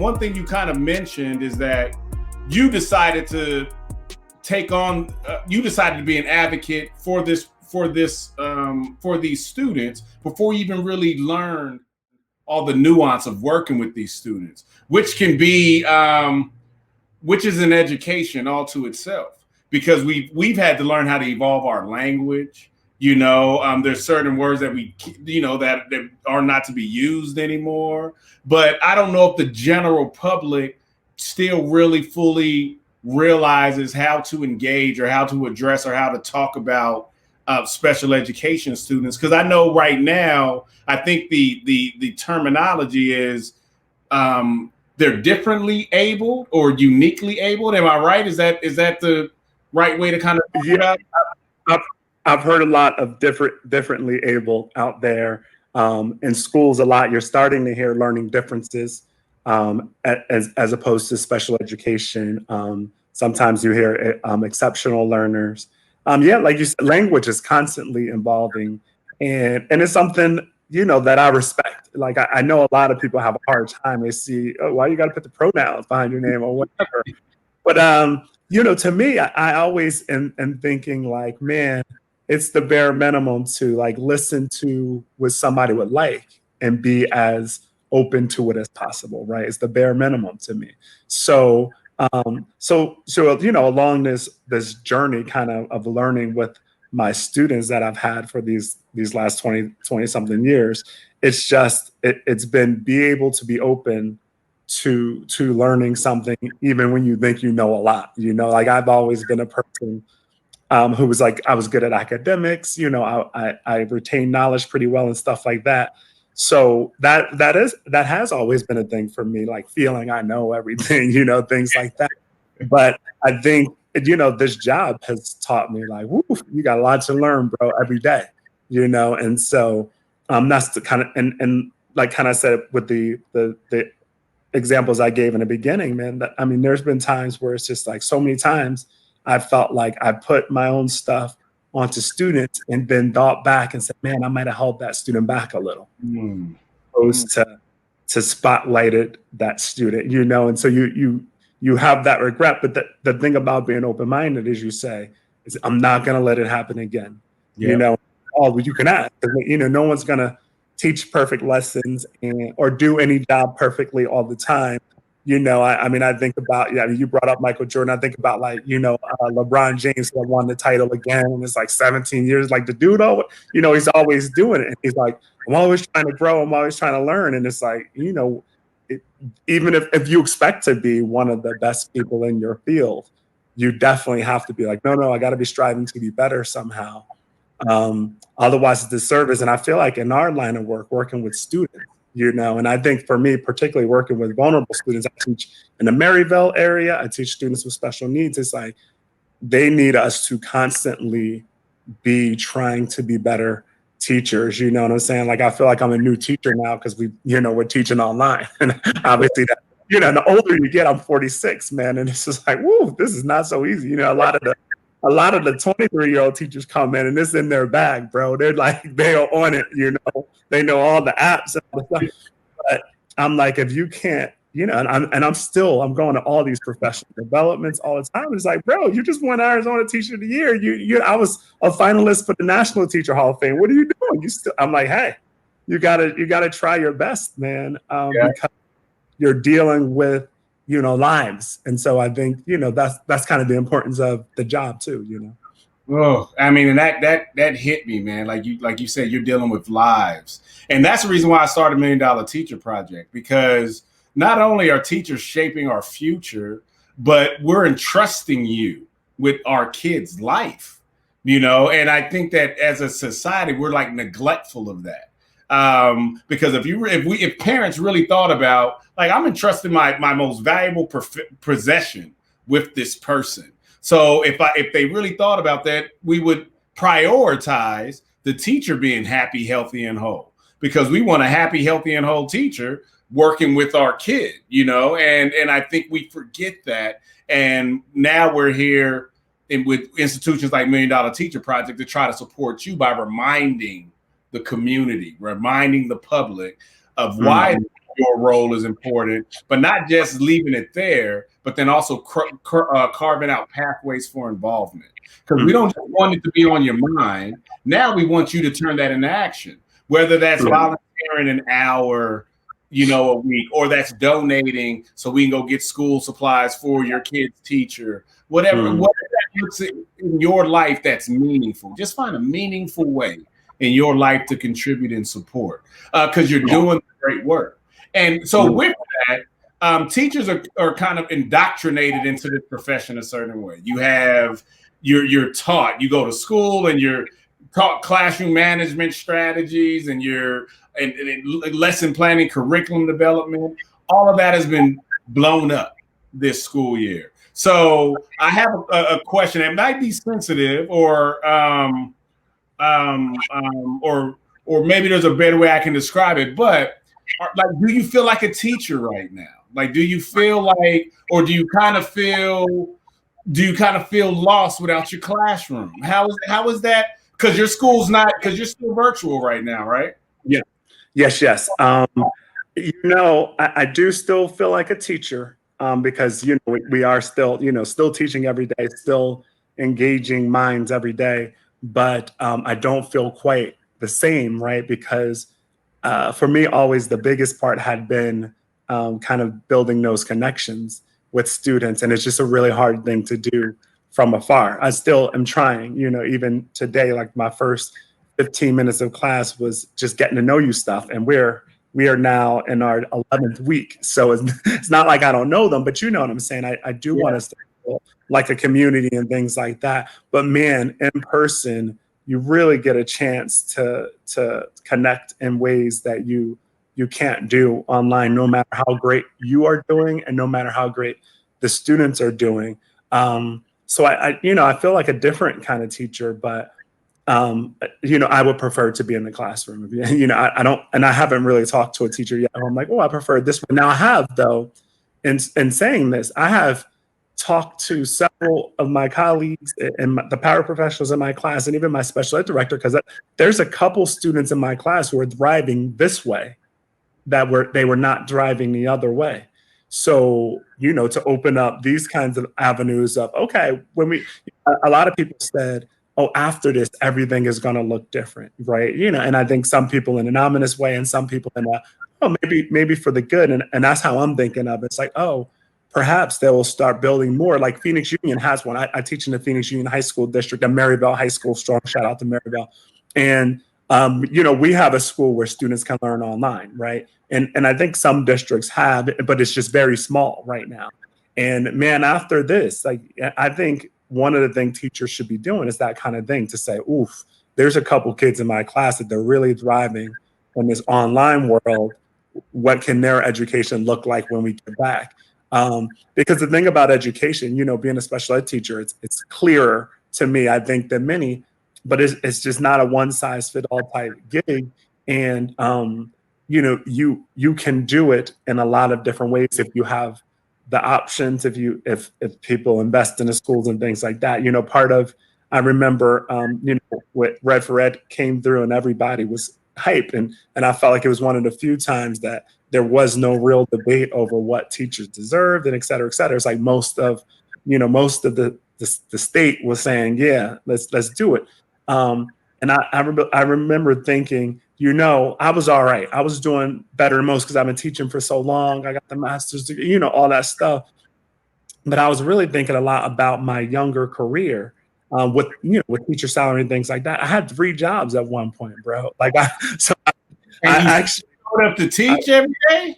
one thing you kind of mentioned is that you decided to take on, you decided to be an advocate for these students before you even really learned all the nuance of working with these students, which can be, which is an education all to itself, because we've had to learn how to evolve our language. There's certain words that that are not to be used anymore. But I don't know if the general public still really fully realizes how to engage or how to address or how to talk about special education students. Because I know right now, I think the terminology is they're differently abled or uniquely abled. Am I right? Is that the right way to kind of talk about it? I've heard a lot of differently able out there in schools. A lot you're starting to hear learning differences as opposed to special education. Sometimes you hear exceptional learners. Like you said, language is constantly evolving, and it's something that I respect. Like I know a lot of people have a hard time. They see, oh, why you got to put the pronouns behind your name or whatever. But to me, I always am thinking like, man, it's the bare minimum to like listen to what somebody would like and be as open to it as possible, right? It's the bare minimum to me. So along this journey kind of learning with my students that I've had for these last 20 something years, it's been be able to be open to learning something even when you think you know a lot. Like I've always been a person who was like, I was good at academics, I retained knowledge pretty well and stuff like that. So that has always been a thing for me, like feeling I know everything, things like that. But I think, this job has taught me like, woo, you got a lot to learn, bro, every day, and so that's the kind of, and like kind of said with the examples I gave in the beginning, man, there's been times where it's just like so many times I felt like I put my own stuff onto students and then thought back and said, man, I might have held that student back a little, opposed to spotlighted that student, and so you have that regret. But the thing about being open-minded, as you say, is I'm not going to let it happen again. All you can ask, no one's going to teach perfect lessons or do any job perfectly all the time. I think about, you brought up Michael Jordan. I think about like, LeBron James that won the title again. And it's like 17 years, like the dude, he's always doing it. And he's like, I'm always trying to grow. I'm always trying to learn. And it's like, even if you expect to be one of the best people in your field, you definitely have to be like, no, I got to be striving to be better somehow. Otherwise it's a disservice. And I feel like in our line of work, working with students, and I think for me, particularly working with vulnerable students, I teach in the Maryville area, I teach students with special needs. It's like, they need us to constantly be trying to be better teachers. You know what I'm saying? Like, I feel like I'm a new teacher now because we're teaching online. And obviously that, the older you get, I'm 46, man. And it's just like, whoa, this is not so easy. A lot of the 23-year-old teachers come in and it's in their bag, bro. They're like, they are on it, they know all the apps and all the stuff. But I'm like, if you can't, and I'm going to all these professional developments all the time. It's like, bro, you just won Arizona Teacher of the Year. I was a finalist for the National Teacher Hall of Fame. What are you doing? I'm like, hey, you gotta try your best, man. Because you're dealing with, lives. And so I think, that's kind of the importance of the job too, Oh, and that hit me, man. Like you said, you're dealing with lives. And that's the reason why I started $1 Million Teacher Project, because not only are teachers shaping our future, but we're entrusting you with our kids' life, and I think that as a society, we're like neglectful of that. Because if parents really thought about, like, I'm entrusting my most valuable possession with this person. So if they really thought about that, we would prioritize the teacher being happy, healthy, and whole, because we want a happy, healthy, and whole teacher working with our kid, and I think we forget that. And now we're here with institutions like $1 Million Teacher Project to try to support you by reminding the community, reminding the public of why it's your role is important, but not just leaving it there, but then also carving out pathways for involvement. Because we don't just want it to be on your mind. Now we want you to turn that into action, whether that's volunteering an hour, a week, or that's donating so we can go get school supplies for your kid's teacher, whatever that looks in your life that's meaningful. Just find a meaningful way in your life to contribute and support, because you're doing great work. And so with that, teachers are kind of indoctrinated into this profession a certain way. You're taught, you go to school and you're taught classroom management strategies, and and lesson planning, curriculum development. All of that has been blown up this school year. So I have a question that might be sensitive, or maybe there's a better way I can describe it. But do you feel like a teacher right now? Like, do you feel like, or do you kind of feel lost without your classroom? How is that? Because your school's not, because you're still virtual right now, right? Yeah. Yes. I do still feel like a teacher, because, we are still, still teaching every day, still engaging minds every day. But I don't feel quite the same, right? Because for me, always the biggest part had been kind of building those connections with students. And it's just a really hard thing to do from afar. I still am trying, even today, like my first 15 minutes of class was just getting to know you stuff. And we are now in our 11th week. So it's not like I don't know them, but you know what I'm saying? I do want us to feel like a community and things like that. But man, in person, you really get a chance to connect in ways that you can't do online, no matter how great you are doing and no matter how great the students are doing. So I feel like a different kind of teacher, but I would prefer to be in the classroom. I don't, and I haven't really talked to a teacher yet. I'm like, oh, I prefer this one. Now I have, though, in saying this, I have talked to several of my colleagues and the paraprofessionals in my class, and even my special ed director, because there's a couple students in my class who are thriving this way that they were not thriving the other way. So, to open up these kinds of avenues of, okay, a lot of people said, oh, after this, everything is going to look different, right? And I think some people in an ominous way and some people in maybe for the good. And that's how I'm thinking of it. It's like, oh, perhaps they will start building more. Like Phoenix Union has one. I teach in the Phoenix Union High School District and Maryville High School. Strong shout out to Maryville. And, we have a school where students can learn online, right? And I think some districts have, but it's just very small right now. And man, after this, like, I think one of the things teachers should be doing is that kind of thing, to say, oof, there's a couple kids in my class that they're really thriving in this online world. What can their education look like when we get back? Because the thing about education, being a special ed teacher, it's clearer to me, I think, than many, but it's just not a one size fit all type gig. And, you can do it in a lot of different ways if you have the options, if people invest in the schools and things like that. I remember, what Red for Ed came through and everybody was hyped. And I felt like it was one of the few times that there was no real debate over what teachers deserved and et cetera, et cetera. It's like most of the state was saying, yeah, let's do it. And I remember thinking, I was all right. I was doing better than most because I've been teaching for so long. I got the master's degree, all that stuff. But I was really thinking a lot about my younger career with teacher salary and things like that. I had 3 jobs at one point, bro. Like I actually showed up to teach every day.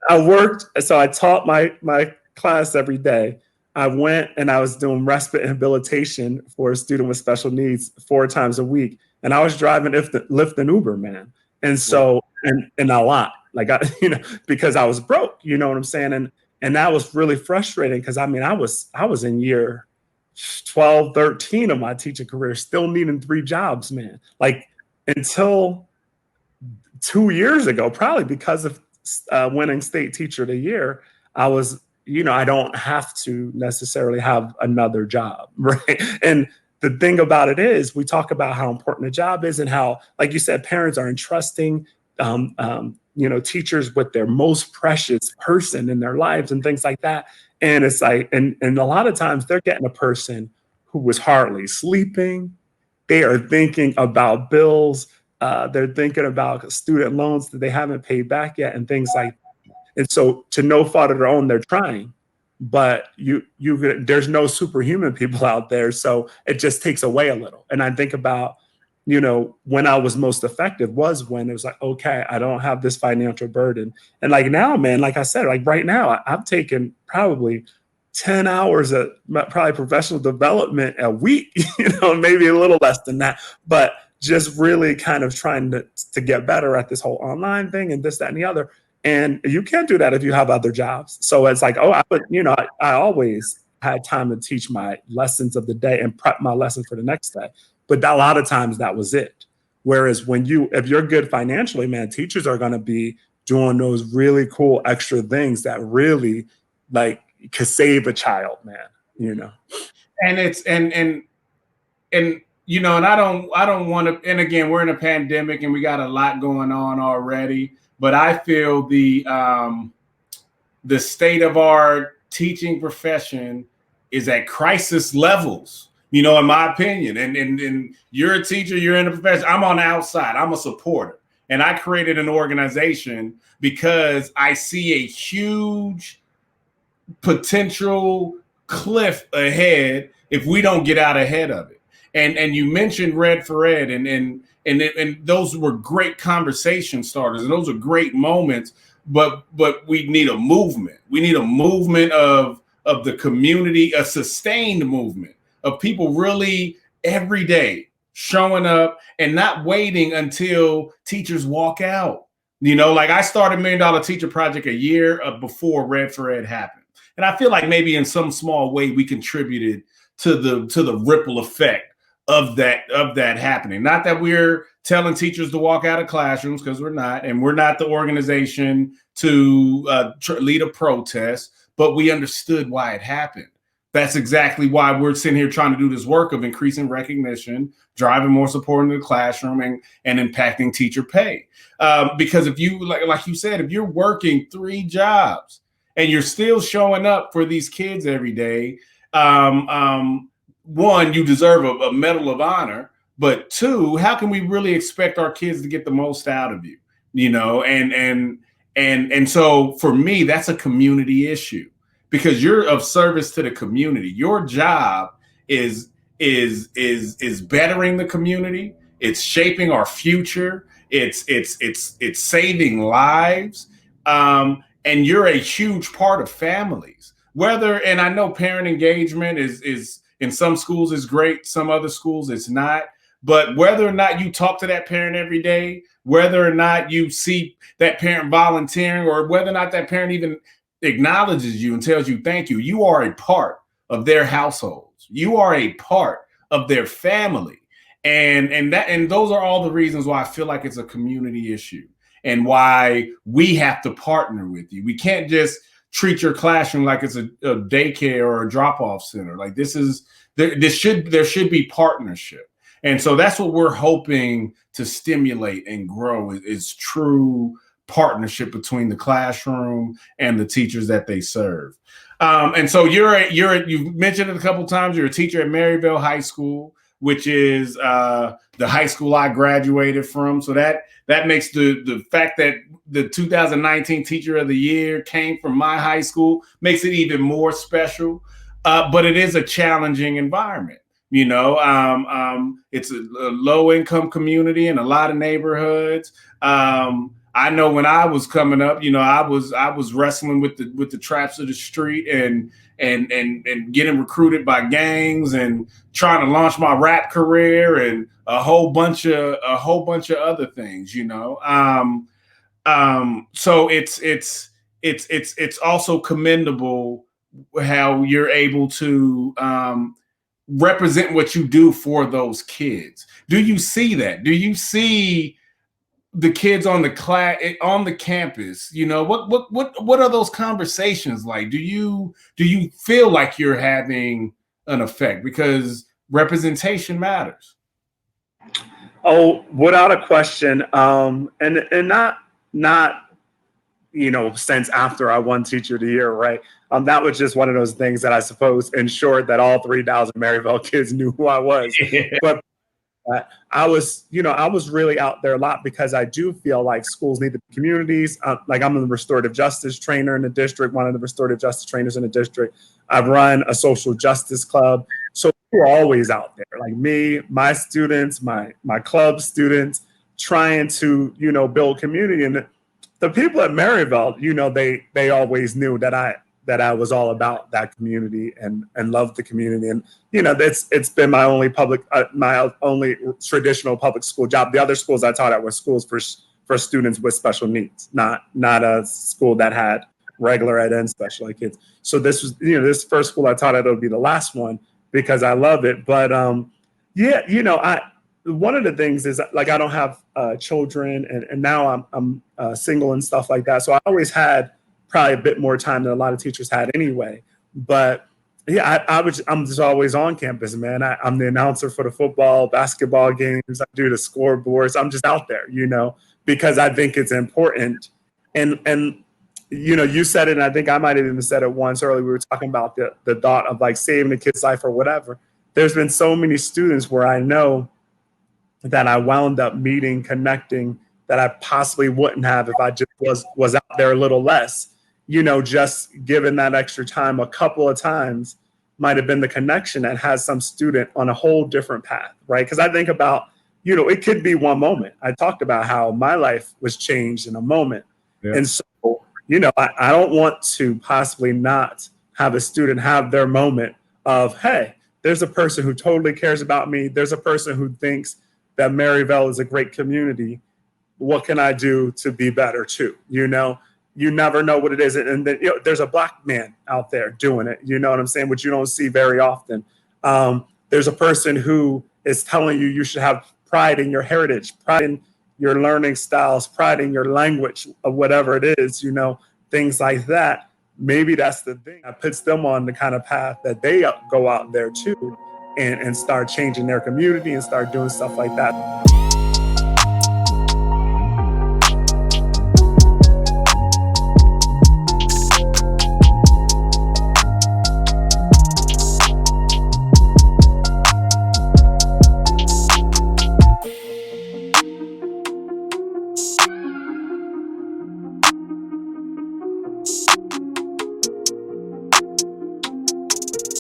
I worked, so I taught my class every day. I went and I was doing respite and habilitation for a student with special needs 4 times a week. And I was driving Lyft and Uber, man. And so, and a lot, like, because I was broke, you know what I'm saying? And that was really frustrating because I was in year 12, 13 of my teaching career, still needing 3 jobs, man. Like until 2 years ago, probably because of winning state teacher of the year, I was, I don't have to necessarily have another job, right? And the thing about it is we talk about how important a job is and how, like you said, parents are entrusting teachers with their most precious person in their lives and things like that. And it's like, and a lot of times they're getting a person who was hardly sleeping. They are thinking about bills. They're thinking about student loans that they haven't paid back yet and things like that. And so to no fault of their own, they're trying, but there's no superhuman people out there. So it just takes away a little. And I think about, when I was most effective was when it was like, okay, I don't have this financial burden. And like now, man, like I said, like right now, I've taken probably 10 hours of probably professional development a week, maybe a little less than that, but just really kind of trying to get better at this whole online thing and this, that, and the other. And you can't do that if you have other jobs. So it's like, I always had time to teach my lessons of the day and prep my lesson for the next day. But a lot of times that was it. Whereas if you're good financially, man, teachers are going to be doing those really cool extra things that really like could save a child, man, And it's, and I don't want to, and again, we're in a pandemic and we got a lot going on already, but I feel the state of our teaching profession is at crisis levels, in my opinion. And you're a teacher, you're in a profession. I'm on the outside. I'm a supporter. And I created an organization because I see a huge potential cliff ahead if we don't get out ahead of it. And you mentioned Red for Ed, and those were great conversation starters, and those are great moments. But we need a movement. We need a movement of the community, a sustained movement of people really every day showing up and not waiting until teachers walk out. Like I started $1 Million Teacher Project a year before Red for Ed happened, and I feel like maybe in some small way we contributed to the ripple effect of that happening. Not that we're telling teachers to walk out of classrooms, because we're not, and we're not the organization to lead a protest, but we understood why it happened. That's exactly why we're sitting here trying to do this work of increasing recognition, driving more support into the classroom, and impacting teacher pay. Because if you, like you said, if you're working 3 jobs and you're still showing up for these kids every day, one, you deserve a Medal of Honor, but 2, how can we really expect our kids to get the most out of you? And so for me, that's a community issue, because you're of service to the community. Your job is bettering the community. It's shaping our future. It's saving lives. And you're a huge part of families. And I know parent engagement is in some schools is great, some other schools it's not. But whether or not you talk to that parent every day, whether or not you see that parent volunteering, or whether or not that parent even acknowledges you and tells you thank you, you are a part of their households. You are a part of their family. And those are all the reasons why I feel like it's a community issue, and why we have to partner with you. We can't just treat your classroom like it's a daycare or a drop-off center. Like there should be partnership. And so that's what we're hoping to stimulate and grow is true partnership between the classroom and the teachers that they serve. And so you've mentioned it a couple of times. You're a teacher at Maryville High School, which is the high school I graduated from. So that makes the fact that the 2019 Teacher of the Year came from my high school makes it even more special. But it is a challenging environment. It's a low income community in a lot of neighborhoods. I know when I was coming up, I was wrestling with the traps of the street and getting recruited by gangs and trying to launch my rap career and a whole bunch of other things. So it's also commendable how you're able to represent what you do for those kids. Do you see that? Do you see the kids on the campus? What are those conversations like? Do you feel like you're having an effect? Because representation matters. Oh, without a question. And not not, you know, since after I won Teacher of the Year, right? That was just one of those things that I suppose ensured that all 3,000 Maryville kids knew who I was. But I was, you know, I was really out there a lot because I do feel like schools need the communities. Like I'm a restorative justice trainer in the district, one of the restorative justice trainers in the district. I've run a social justice club. So we're always out there, like me, my students, my club students, trying to, you know, build community. And the people at Maryville, you know, they always knew that I was all about that community and loved the community. And you know, it's been my only my only traditional public school job. The other schools I taught at were schools for students with special needs, not a school that had regular ed and special ed kids. So this was, you know, this first school I taught at, it'll be the last one because I love it. But yeah, you know, one of the things is like I don't have children, and now I'm single and stuff like that. So I always had probably a bit more time than a lot of teachers had anyway. But yeah, I'm just always on campus, man. I'm the announcer for the football, basketball games. I do the scoreboards. I'm just out there, you know, because I think it's important. And you know, you said it, and I think I might have even said it once earlier. We were talking about the thought of like saving the kid's life or whatever. There's been so many students where I know that I wound up meeting, connecting, that I possibly wouldn't have if I just was out there a little less. You know, just given that extra time a couple of times might have been the connection that has some student on a whole different path, right? Because I think about, you know, it could be one moment. I talked about how my life was changed in a moment. Yeah. And so, you know, I don't want to possibly not have a student have their moment of, hey, there's a person who totally cares about me. There's a person who thinks that Maryville is a great community. What can I do to be better too? You know, you never know what it is. And then, you know, there's a Black man out there doing it. You know what I'm saying? Which you don't see very often. There's a person who is telling you you should have pride in your heritage, pride in your learning styles, pride in your language, or whatever it is, you know, things like that. Maybe that's the thing that puts them on the kind of path that they go out there too and start changing their community and start doing stuff like that.